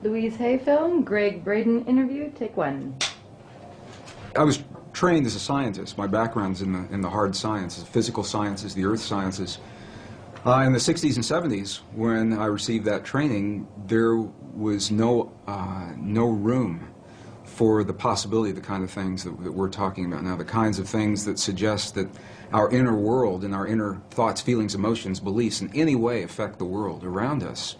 Louise Hay film, Greg Braden interview, take one. I was trained as a scientist. My background's in the hard sciences, physical sciences, the earth sciences. In the 60s and 70s, when I received that training, there was no room for the possibility of the kind of things that we're talking about now, the kinds of things that suggest that our inner world and our inner thoughts, feelings, emotions, beliefs in any way affect the world around us.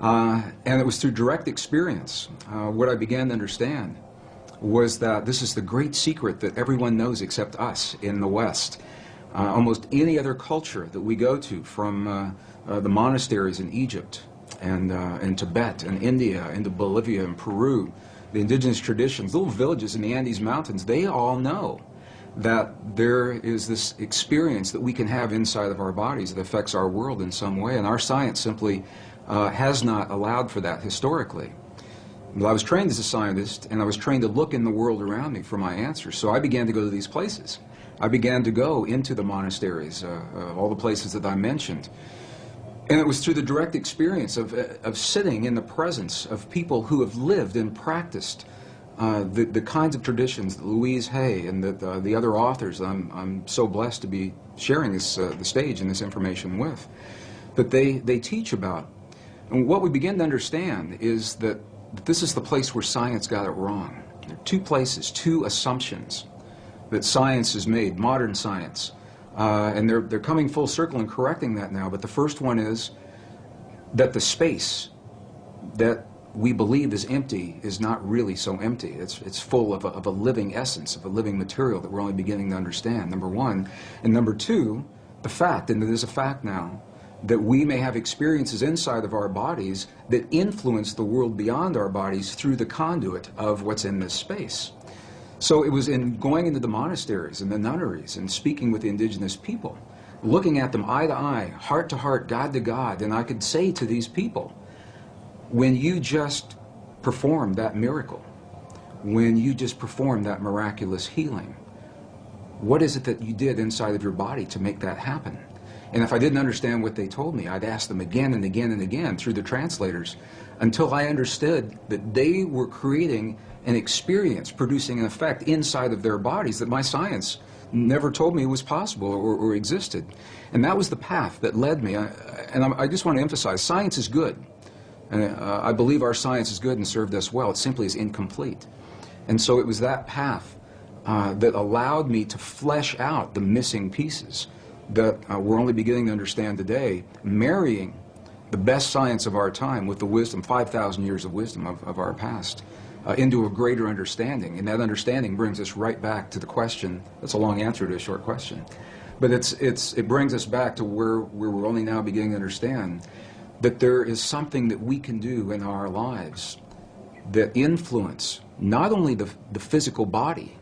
And it was through direct experience. What I began to understand was that this is the great secret that everyone knows except us in the West. Almost any other culture that we go to, from the monasteries in Egypt and Tibet and India into Bolivia and Peru, the indigenous traditions, little villages in the Andes Mountains, they all know that there is this experience that we can have inside of our bodies that affects our world in some way, and our science simply has not allowed for that historically. Well, I was trained as a scientist, and I was trained to look in the world around me for my answers, so I began to go to these places. I began to go into the monasteries, all the places that I mentioned. And it was through the direct experience of sitting in the presence of people who have lived and practiced the kinds of traditions that Louise Hay and the other authors I'm so blessed to be sharing the stage and this information with, that they teach about. And what we begin to understand is that this is the place where science got it wrong. There are two places, two assumptions that science has made, modern science. And they're coming full circle and correcting that now. But the first one is that the space that we believe is empty is not really so empty. It's full of a living essence, of a living material that we're only beginning to understand, number one. And number two, the fact, and it is a fact now, that we may have experiences inside of our bodies that influence the world beyond our bodies through the conduit of what's in this space. So it was in going into the monasteries and the nunneries and speaking with the indigenous people, looking at them eye to eye, heart to heart, God to God, and I could say to these people, when you just performed that miracle, when you just performed that miraculous healing, what is it that you did inside of your body to make that happen? And if I didn't understand what they told me, I'd ask them again and again and again through the translators until I understood that they were creating an experience, producing an effect inside of their bodies that my science never told me was possible or existed. And that was the path that led me. I just want to emphasize, science is good. And I believe our science is good and served us well. It simply is incomplete. And so it was that path that allowed me to flesh out the missing pieces that we're only beginning to understand today, marrying the best science of our time with the wisdom, 5,000 years of wisdom of our past, into a greater understanding. And that understanding brings us right back to the question. That's a long answer to a short question. But it brings us back to where we're only now beginning to understand that there is something that we can do in our lives that influence not only the physical body,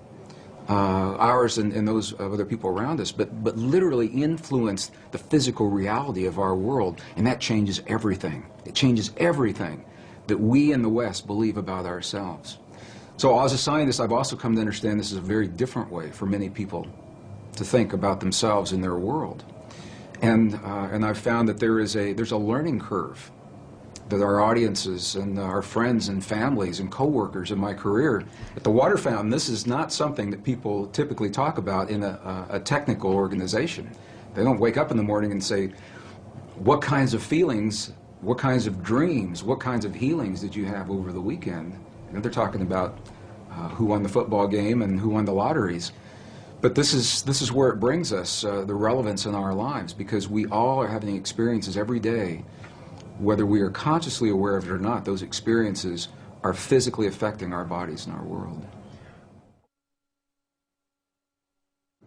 ours and those of other people around us, but literally influence the physical reality of our world, and that changes everything. It changes everything that we in the West believe about ourselves. So as a scientist, I've also come to understand this is a very different way for many people to think about themselves and their world. And I've found that there's a learning curve that our audiences and our friends and families and coworkers in my career at the Water Fountain, this is not something that people typically talk about in a technical organization. They don't wake up in the morning and say, what kinds of feelings, what kinds of dreams, what kinds of healings did you have over the weekend? And they're talking about who won the football game and who won the lotteries. But this is where it brings us, the relevance in our lives, because we all are having experiences every day. Whether we are consciously aware of it or not, those experiences are physically affecting our bodies and our world.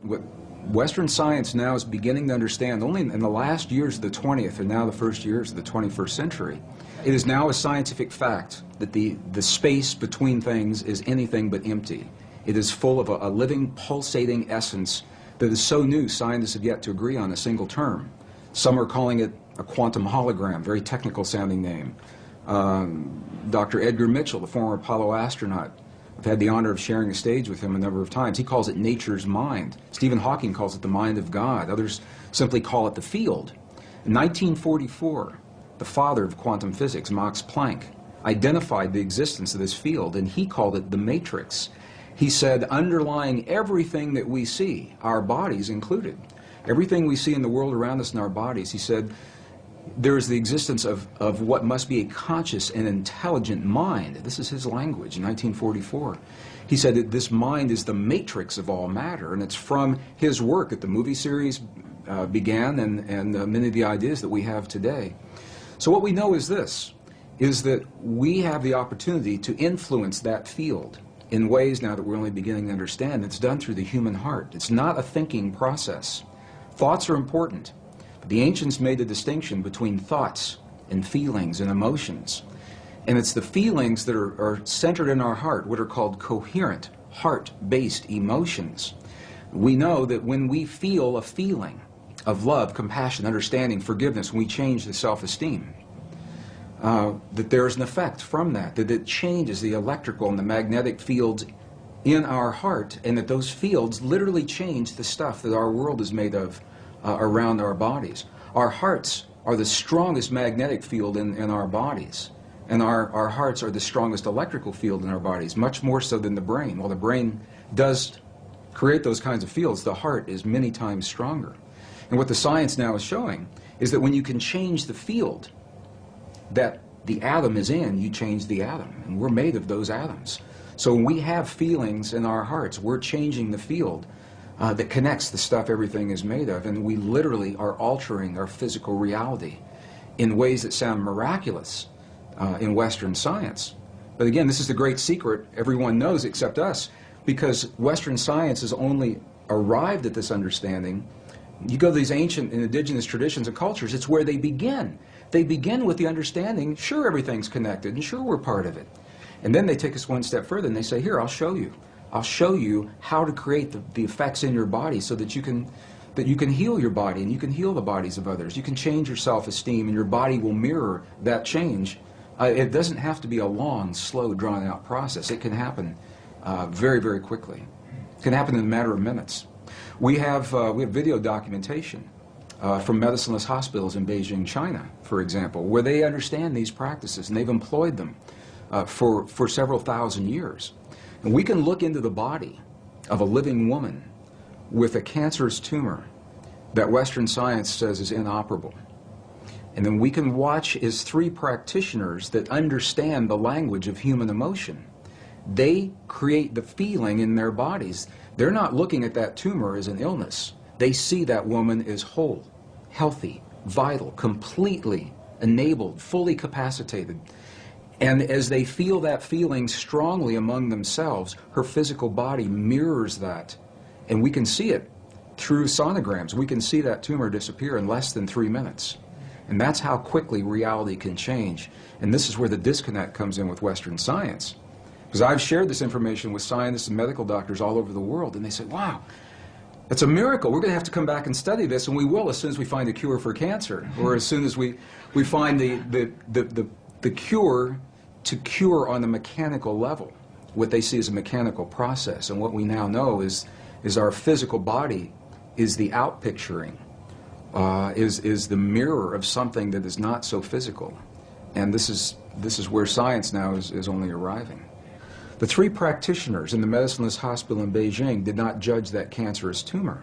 What Western science now is beginning to understand, only in the last years of the 20th and now the first years of the 21st century, it is now a scientific fact that the space between things is anything but empty. It is full of a living, pulsating essence that is so new, scientists have yet to agree on a single term. Some are calling it a quantum hologram, very technical sounding name. Dr. Edgar Mitchell, the former Apollo astronaut, I've had the honor of sharing a stage with him a number of times. He calls it nature's mind. Stephen Hawking calls it the mind of God. Others simply call it the field. In 1944, the father of quantum physics, Max Planck, identified the existence of this field, and he called it the matrix. He said, underlying everything that we see, our bodies included, everything we see in the world around us in our bodies, he said, there is the existence of what must be a conscious and intelligent mind. This is his language in 1944. He said that this mind is the matrix of all matter, and it's from his work that the movie series began and many of the ideas that we have today. So what we know is this, is that we have the opportunity to influence that field in ways now that we're only beginning to understand. It's done through the human heart. It's not a thinking process. Thoughts are important. The ancients made a distinction between thoughts and feelings and emotions. And it's the feelings that are centered in our heart, what are called coherent, heart-based emotions. We know that when we feel a feeling of love, compassion, understanding, forgiveness, when we change the self-esteem, that there's an effect from that it changes the electrical and the magnetic fields in our heart, and that those fields literally change the stuff that our world is made of around our bodies. Our hearts are the strongest magnetic field in our bodies, and our hearts are the strongest electrical field in our bodies, much more so than the brain. While the brain does create those kinds of fields, the heart is many times stronger. And what the science now is showing is that when you can change the field that the atom is in, you change the atom, and we're made of those atoms. So when we have feelings in our hearts, we're changing the field that connects the stuff everything is made of, and we literally are altering our physical reality in ways that sound miraculous in Western science. But again, this is the great secret everyone knows except us, because Western science has only arrived at this understanding. You go to these ancient and indigenous traditions and cultures, it's where they begin. They begin with the understanding, sure, everything's connected, and sure, we're part of it. And then they take us one step further and they say, here, I'll show you. I'll show you how to create the effects in your body so that you can heal your body and you can heal the bodies of others. You can change your self-esteem and your body will mirror that change. It doesn't have to be a long, slow, drawn-out process. It can happen very, very quickly. It can happen in a matter of minutes. We have video documentation from medicineless hospitals in Beijing, China, for example, where they understand these practices and they've employed them for several thousand years. And we can look into the body of a living woman with a cancerous tumor that Western science says is inoperable. And then we can watch as three practitioners that understand the language of human emotion. They create the feeling in their bodies. They're not looking at that tumor as an illness. They see that woman as whole, healthy, vital, completely enabled, fully capacitated. And as they feel that feeling strongly among themselves, her physical body mirrors that. And we can see it through sonograms. We can see that tumor disappear in less than 3 minutes. And that's how quickly reality can change. And this is where the disconnect comes in with Western science. Because I've shared this information with scientists and medical doctors all over the world, and they say, wow, it's a miracle. We're going to have to come back and study this, and we will as soon as we find a cure for cancer, or as soon as we find the cure to cure on the mechanical level, what they see as a mechanical process. And what we now know is our physical body is the outpicturing, is the mirror of something that is not so physical. And this is where science now is only arriving. The three practitioners in the medicineless hospital in Beijing did not judge that cancerous tumor.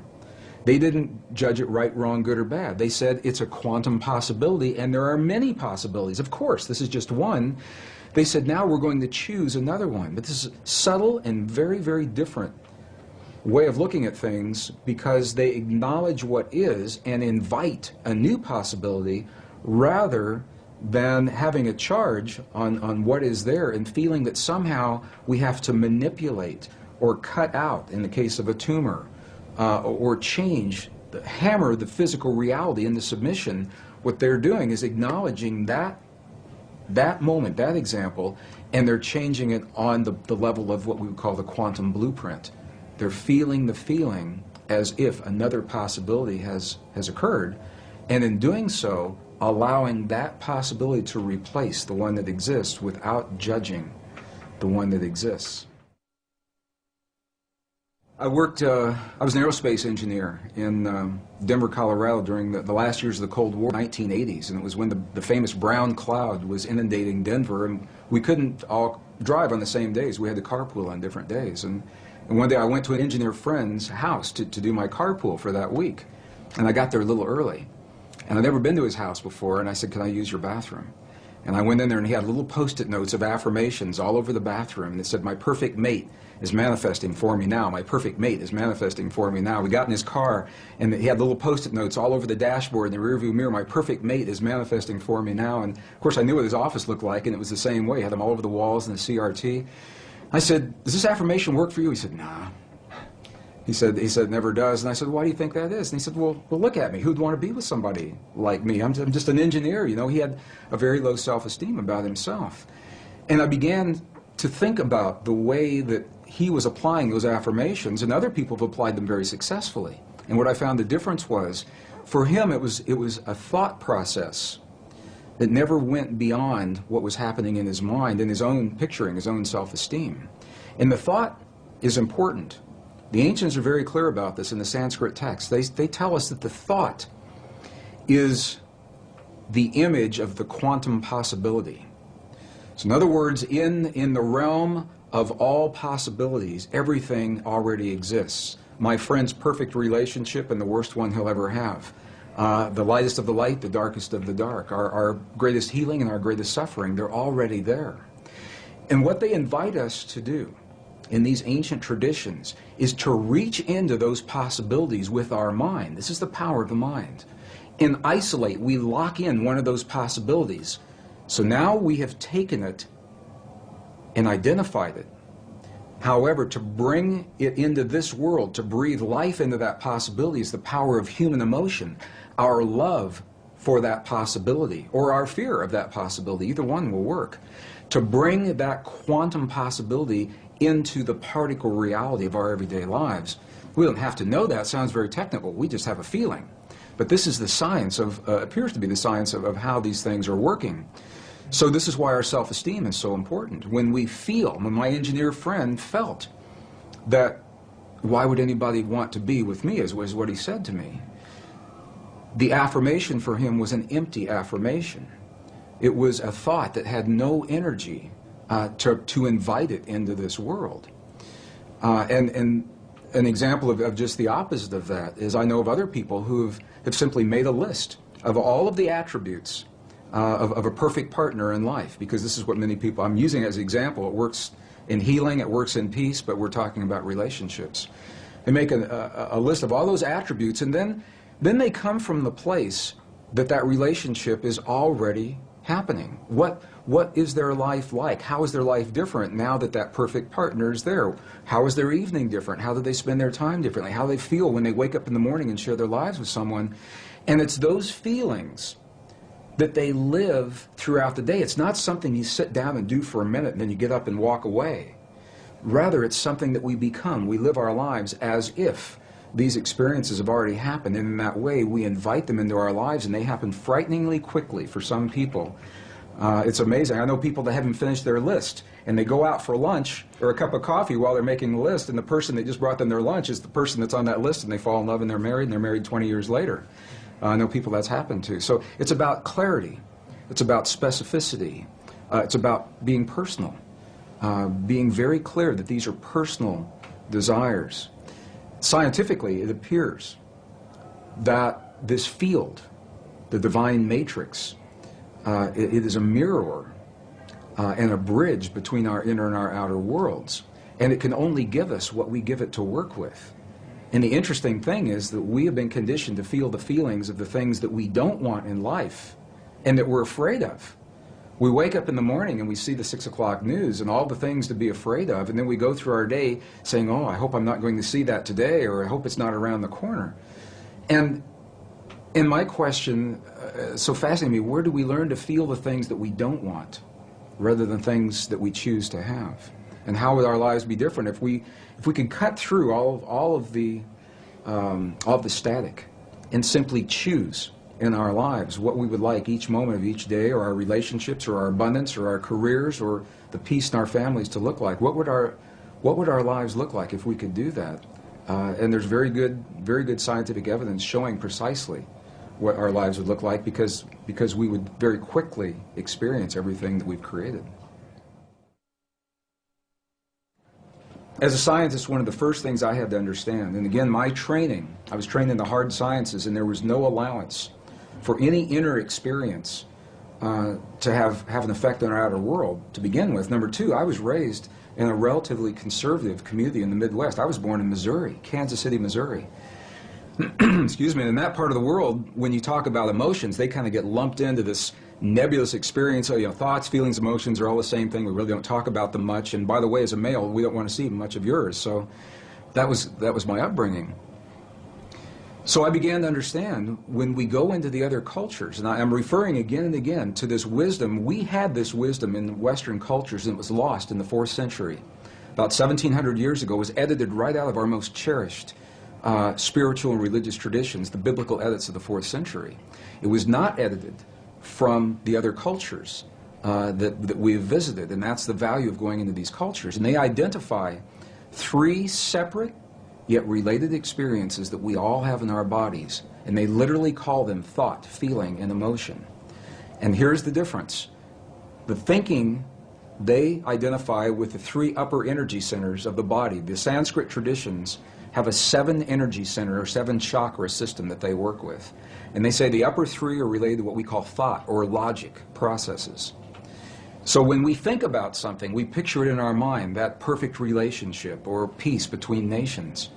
They didn't judge it right, wrong, good, or bad. They said it's a quantum possibility, and there are many possibilities. Of course, this is just one. They said, now we're going to choose another one. But this is subtle and very, very different way of looking at things, because they acknowledge what is and invite a new possibility rather than having a charge on what is there and feeling that somehow we have to manipulate or cut out, in the case of a tumor, or change, hammer the physical reality into submission. What they're doing is acknowledging that moment, that example, and they're changing it on the level of what we would call the quantum blueprint. They're feeling the feeling as if another possibility has occurred, and in doing so, allowing that possibility to replace the one that exists without judging the one that exists. I was an aerospace engineer in Denver, Colorado during the last years of the Cold War, 1980s, and it was when the famous brown cloud was inundating Denver, and we couldn't all drive on the same days. We had to carpool on different days. And one day I went to an engineer friend's house to do my carpool for that week, and I got there a little early. And I'd never been to his house before, and I said, "Can I use your bathroom?" And I went in there, and he had little Post-it notes of affirmations all over the bathroom, and it said, "My perfect mate is manifesting for me now. My perfect mate is manifesting for me now." We got in his car, and he had little Post-it notes all over the dashboard in the rearview mirror. "My perfect mate is manifesting for me now." And of course, I knew what his office looked like, and it was the same way. He had them all over the walls in the CRT. I said, "Does this affirmation work for you?" He said, "Nah." He said, "It never does." And I said, "Why do you think that is?" And he said, well, look at me. Who'd want to be with somebody like me? I'm just an engineer, you know. He had a very low self-esteem about himself. And I began to think about the way that he was applying those affirmations, and other people have applied them very successfully. And what I found the difference was, for him, it was a thought process that never went beyond what was happening in his mind, in his own picturing, his own self-esteem. And the thought is important. The ancients are very clear about this in the Sanskrit text. They tell us that the thought is the image of the quantum possibility. So in other words, in the realm of all possibilities, everything already exists. My friend's perfect relationship and the worst one he'll ever have. The lightest of the light, the darkest of the dark. Our greatest healing and our greatest suffering, they're already there. And what they invite us to do in these ancient traditions is to reach into those possibilities with our mind. This is the power of the mind. And isolate, we lock in one of those possibilities. So now we have taken it and identified it. However, to bring it into this world, to breathe life into that possibility, is the power of human emotion. Our love for that possibility, or our fear of that possibility, either one will work. To bring that quantum possibility into the particle reality of our everyday lives. We don't have to know that. It sounds very technical. We just have a feeling. But this is the science of, appears to be the science of how these things are working. So this is why our self-esteem is so important. When we feel, when my engineer friend felt that, why would anybody want to be with me, is what he said to me. The affirmation for him was an empty affirmation. It was a thought that had no energy to invite it into this world. And an example of just the opposite of that is I know of other people who have simply made a list of all of the attributes of a perfect partner in life, because this is what many people, I'm using as an example. It works in healing, it works in peace, but we're talking about relationships. They make a list of all those attributes, and then they come from the place that relationship is already happening. What is their life like? How is their life different now that perfect partner is there? How is their evening different? How do they spend their time differently? How do they feel when they wake up in the morning and share their lives with someone? And it's those feelings that they live throughout the day. It's not something you sit down and do for a minute and then you get up and walk away. Rather, it's something that we become. We live our lives as if these experiences have already happened, and in that way we invite them into our lives, and they happen frighteningly quickly for some people. It's amazing. I know people that haven't finished their list, and they go out for lunch or a cup of coffee while they're making the list, and the person that just brought them their lunch is the person that's on that list, and they fall in love and they're married 20 years later. I know people that's happened to. So it's about clarity. It's about specificity. It's about being personal. Being very clear that these are personal desires. Scientifically, it appears that this field, the divine matrix, it is a mirror and a bridge between our inner and our outer worlds. And it can only give us what we give it to work with. And the interesting thing is that we have been conditioned to feel the feelings of the things that we don't want in life and that we're afraid of. We wake up in the morning and we see the 6 o'clock news and all the things to be afraid of, and then we go through our day saying, oh, I hope I'm not going to see that today, or I hope it's not around the corner. And my question, so fascinating me, where do we learn to feel the things that we don't want rather than things that we choose to have? And how would our lives be different if we could cut through all of the static and simply choose in our lives what we would like each moment of each day, or our relationships, or our abundance, or our careers, or the peace in our families to look like? What would our lives look like if we could do that? And there's very good scientific evidence showing precisely what our lives would look like because we would very quickly experience everything that we've created. As a scientist, one of the first things I had to understand, and again, my training, I was trained in the hard sciences, and there was no allowance for any inner experience to have an effect on our outer world to begin with. Number two, I was raised in a relatively conservative community in the Midwest. I was born in Missouri, Kansas City, Missouri. Excuse me, in that part of the world, when you talk about emotions, they kind of get lumped into this nebulous experience. So, thoughts, feelings, emotions are all the same thing. We really don't talk about them much. And by the way, as a male, we don't want to see much of yours. So that was my upbringing. So I began to understand when we go into the other cultures, and I'm referring again and again to this wisdom. We had this wisdom in Western cultures, and it was lost in the 4th century. About 1,700 years ago, it was edited right out of our most cherished spiritual and religious traditions, the biblical edits of the 4th century. It was not edited from the other cultures that we've visited, and that's the value of going into these cultures. And they identify 3 separate yet related experiences that we all have in our bodies, and they literally call them thought, feeling, and emotion. And here's the difference. The thinking they identify with the 3 upper energy centers of the body. The Sanskrit traditions have a 7 energy center or 7 chakra system that they work with. And they say the upper 3 are related to what we call thought or logic processes. So when we think about something, we picture it in our mind, that perfect relationship or peace between nations.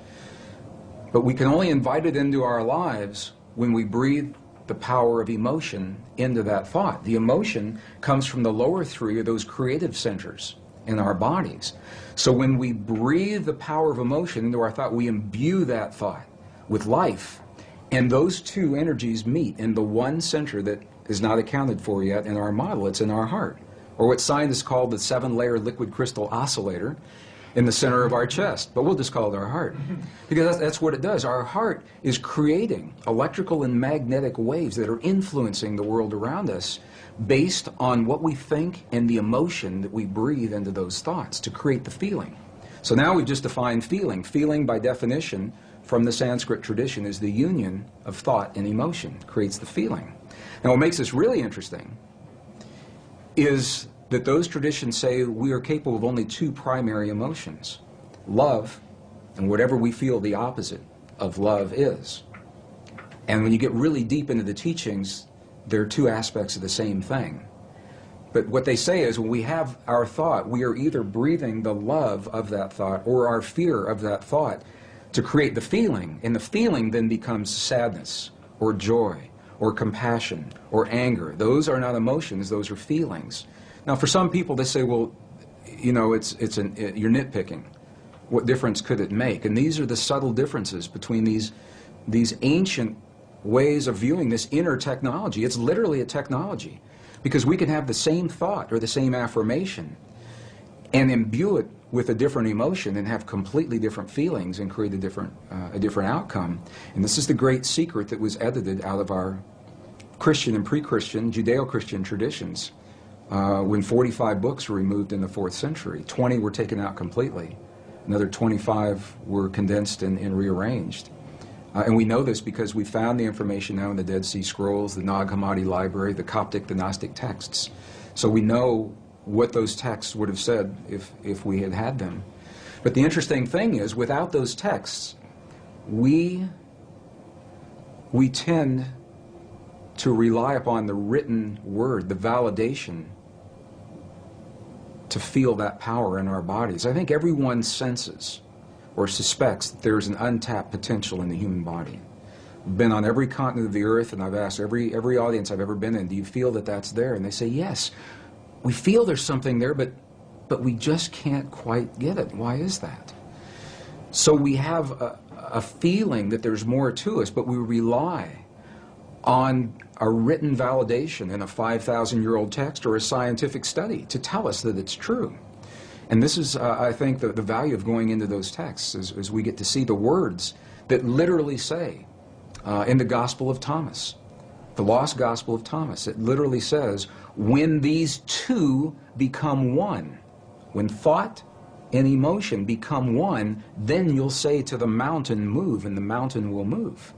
But we can only invite it into our lives when we breathe the power of emotion into that thought. The emotion comes from the lower 3 of those creative centers in our bodies. So when we breathe the power of emotion into our thought, we imbue that thought with life. And those 2 energies meet in the one center that is not accounted for yet in our model. It's in our heart, or what scientists call the 7-layer liquid crystal oscillator in the center of our chest. But we'll just call it our heart, because that's what it does. Our heart is creating electrical and magnetic waves that are influencing the world around us based on what we think and the emotion that we breathe into those thoughts to create the feeling. So now we've just defined feeling. Feeling, by definition, from the Sanskrit tradition, is the union of thought and emotion. It creates the feeling. Now what makes this really interesting is that those traditions say we are capable of only 2 primary emotions: love and whatever we feel the opposite of love is. And when you get really deep into the teachings, there are 2 aspects of the same thing. But what they say is when we have our thought, we are either breathing the love of that thought or our fear of that thought to create the feeling, and the feeling then becomes sadness or joy or compassion or anger. Those are not emotions, those are feelings. Now for some people they say, well, you're nitpicking. What difference could it make? And these are the subtle differences between these ancient ways of viewing this inner technology. It's literally a technology, because we can have the same thought or the same affirmation and imbue it with a different emotion and have completely different feelings and create a different outcome. And this is the great secret that was edited out of our Christian and pre-Christian, Judeo-Christian traditions. When 45 books were removed in the 4th century, 20 were taken out completely. Another 25 were condensed and rearranged. And we know this because we found the information now in the Dead Sea Scrolls, the Nag Hammadi Library, the Coptic, the Gnostic texts. So we know what those texts would have said if we had had them. But the interesting thing is, without those texts, we tend to rely upon the written word, the validation, to feel that power in our bodies. I think everyone senses or suspects that there's an untapped potential in the human body. I've been on every continent of the earth, and I've asked every audience I've ever been in, do you feel that that's there? And they say, yes, we feel there's something there, but we just can't quite get it. Why is that? So we have a feeling that there's more to us, but we rely on a written validation in a 5,000-year-old text or a scientific study to tell us that it's true. And this is, I think, the value of going into those texts, is we get to see the words that literally say, in the Gospel of Thomas, the lost Gospel of Thomas, it literally says, when these 2 become one, when thought and emotion become one, then you'll say to the mountain, move, and the mountain will move.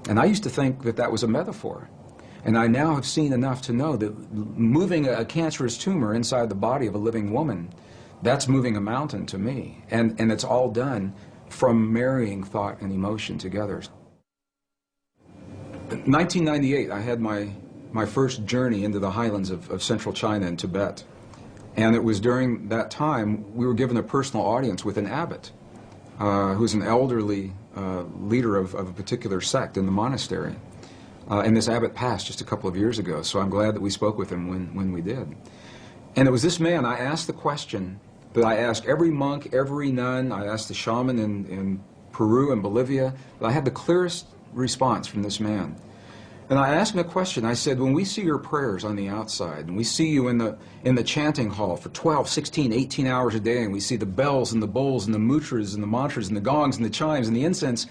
And I used to think that that was a metaphor. And I now have seen enough to know that moving a cancerous tumor inside the body of a living woman, that's moving a mountain to me. And it's all done from marrying thought and emotion together. In 1998, I had my first journey into the highlands of central China and Tibet. And it was during that time we were given a personal audience with an abbot, who's an elderly leader of a particular sect in the monastery. And this abbot passed just a couple of years ago, so I'm glad that we spoke with him when we did. And it was this man, I asked the question that I asked every monk, every nun, I asked the shaman in Peru and Bolivia, but I had the clearest response from this man. And I asked him a question. I said, when we see your prayers on the outside, and we see you in the chanting hall for 12, 16, 18 hours a day, and we see the bells and the bowls and the mudras and the mantras and the gongs and the chimes and the incense,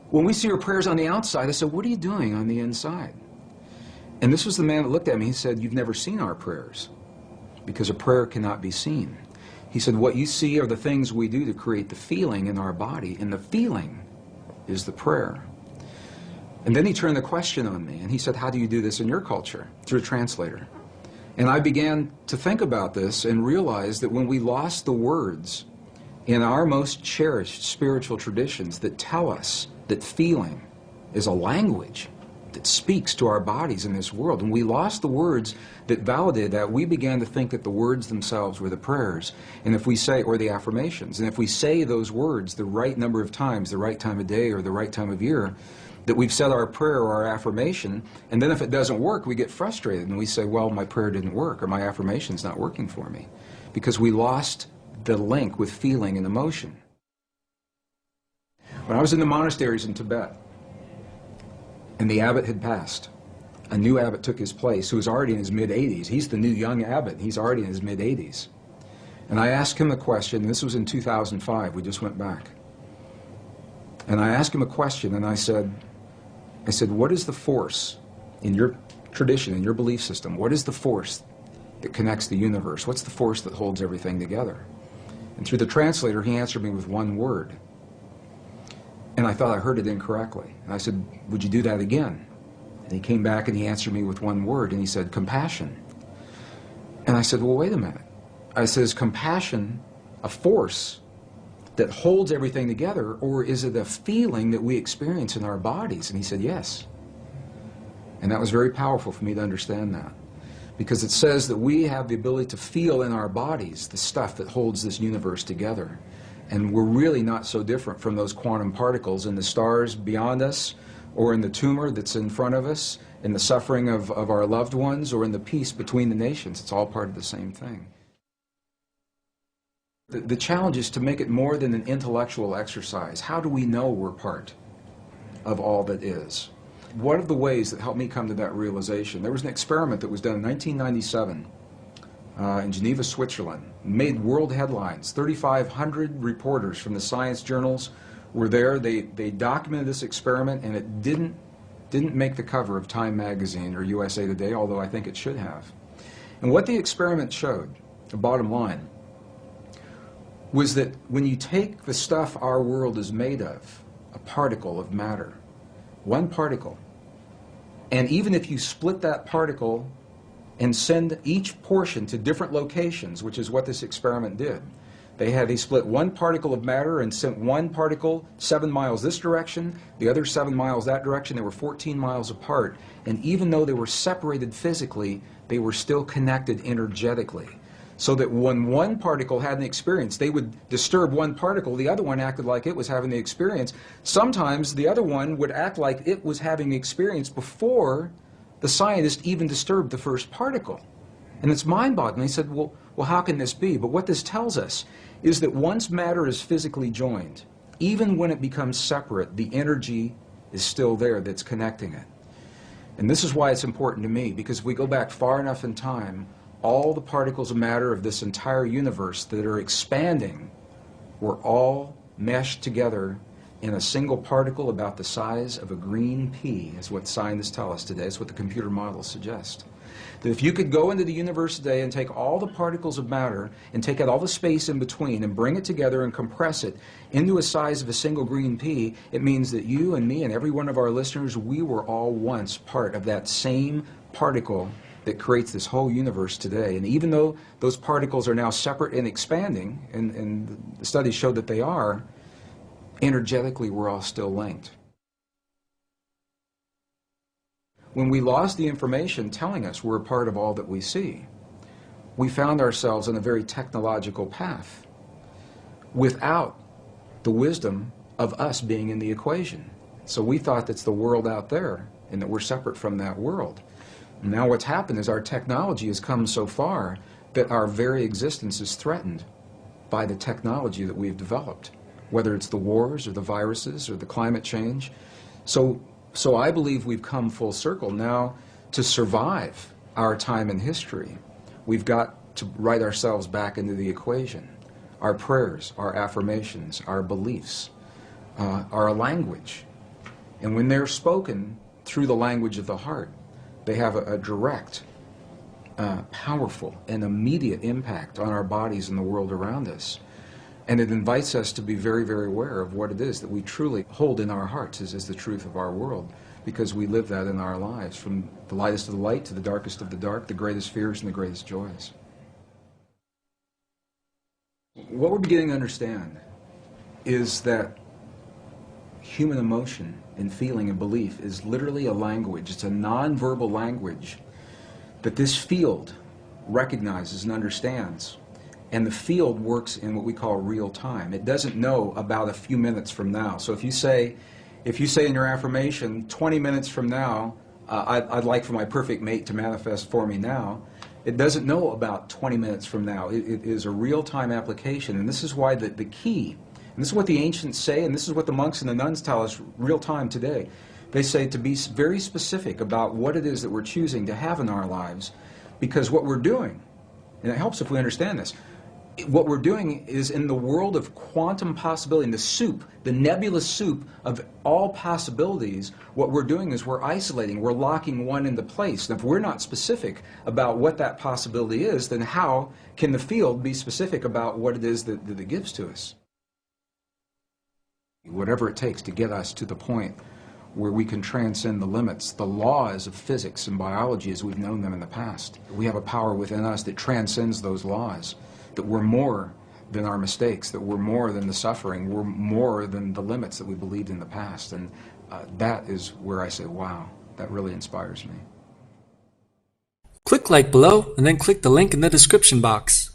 when we see your prayers on the outside, I said, what are you doing on the inside? And this was the man that looked at me. He said, you've never seen our prayers, because a prayer cannot be seen. He said, what you see are the things we do to create the feeling in our body, and the feeling is the prayer. And then he turned the question on me, and he said, how do you do this in your culture? Through a translator. And I began to think about this and realized that when we lost the words in our most cherished spiritual traditions that tell us that feeling is a language that speaks to our bodies in this world, and we lost the words that validated that, we began to think that the words themselves were the prayers, and if we say, or the affirmations, and if we say those words the right number of times, the right time of day or the right time of year, that we've said our prayer or our affirmation, and then if it doesn't work, we get frustrated and we say, well, my prayer didn't work, or my affirmation's not working for me, because we lost the link with feeling and emotion. When I was in the monasteries in Tibet, and the abbot had passed, a new abbot took his place, who was already in his mid-80s. He's the new young abbot. He's already in his mid-80s. And I asked him a question, and this was in 2005. We just went back. And I asked him a question, and I said, what is the force in your tradition, in your belief system? What is the force that connects the universe? What's the force that holds everything together? And through the translator, he answered me with one word. And I thought I heard it incorrectly. And I said, would you do that again? And he came back and he answered me with one word, and he said, compassion. And I said, well, wait a minute. I said, is compassion a force that holds everything together, or is it a feeling that we experience in our bodies? And he said, yes. And that was very powerful for me to understand that, because it says that we have the ability to feel in our bodies the stuff that holds this universe together. And we're really not so different from those quantum particles in the stars beyond us, or in the tumor that's in front of us, in the suffering of our loved ones, or in the peace between the nations. It's all part of the same thing. The challenge is to make it more than an intellectual exercise. How do we know we're part of all that is? One of the ways that helped me come to that realization, there was an experiment that was done in 1997 in Geneva, Switzerland. Made world headlines. 3,500 reporters from the science journals were there. They documented this experiment, and it didn't make the cover of Time magazine or USA Today, although I think it should have. And what the experiment showed, the bottom line, was that when you take the stuff our world is made of, a particle of matter, one particle, and even if you split that particle and send each portion to different locations, which is what this experiment did. They split one particle of matter and sent one particle 7 miles this direction, the other 7 miles that direction. They were 14 miles apart, and even though they were separated physically, they were still connected energetically. So that when one particle had an experience, they would disturb one particle, the other one acted like it was having the experience. Sometimes the other one would act like it was having the experience before the scientist even disturbed the first particle. And it's mind-boggling. He said, well, how can this be? But what this tells us is that once matter is physically joined, even when it becomes separate, the energy is still there that's connecting it. And this is why it's important to me, because if we go back far enough in time, all the particles of matter of this entire universe that are expanding were all meshed together in a single particle about the size of a green pea, is what scientists tell us today. It's what the computer models suggest. That if you could go into the universe today and take all the particles of matter and take out all the space in between and bring it together and compress it into a size of a single green pea, it means that you and me and every one of our listeners, we were all once part of that same particle that creates this whole universe today. And even though those particles are now separate and expanding, and the studies showed that they are, energetically we're all still linked. When we lost the information telling us we're a part of all that we see, we found ourselves on a very technological path without the wisdom of us being in the equation. So we thought that's the world out there and that we're separate from that world. Now what's happened is our technology has come so far that our very existence is threatened by the technology that we've developed, whether it's the wars or the viruses or the climate change. So I believe we've come full circle. Now, to survive our time in history, we've got to write ourselves back into the equation. Our prayers, our affirmations, our beliefs, our language. And when they're spoken through the language of the heart, they have a direct, powerful, and immediate impact on our bodies and the world around us. And it invites us to be very, very aware of what it is that we truly hold in our hearts as the truth of our world, because we live that in our lives, from the lightest of the light to the darkest of the dark, the greatest fears and the greatest joys. What we're beginning to understand is that human emotion and feeling and belief is literally a language. It's a non-verbal language that this field recognizes and understands. And the field works in what we call real time. It doesn't know about a few minutes from now. So if you say in your affirmation, 20 minutes from now, I'd like for my perfect mate to manifest for me now, it doesn't know about 20 minutes from now. It is a real-time application. And this is why the key, and this is what the ancients say, and this is what the monks and the nuns tell us real-time today. They say to be very specific about what it is that we're choosing to have in our lives, because what we're doing, and it helps if we understand this, what we're doing is in the world of quantum possibility, in the soup, the nebulous soup of all possibilities, what we're doing is we're isolating, we're locking one into place. And if we're not specific about what that possibility is, then how can the field be specific about what it is that it gives to us? Whatever it takes to get us to the point where we can transcend the limits, the laws of physics and biology as we've known them in the past. We have a power within us that transcends those laws, that we're more than our mistakes, that we're more than the suffering, we're more than the limits that we believed in the past. And that is where I say, wow, that really inspires me. Click like below and then click the link in the description box.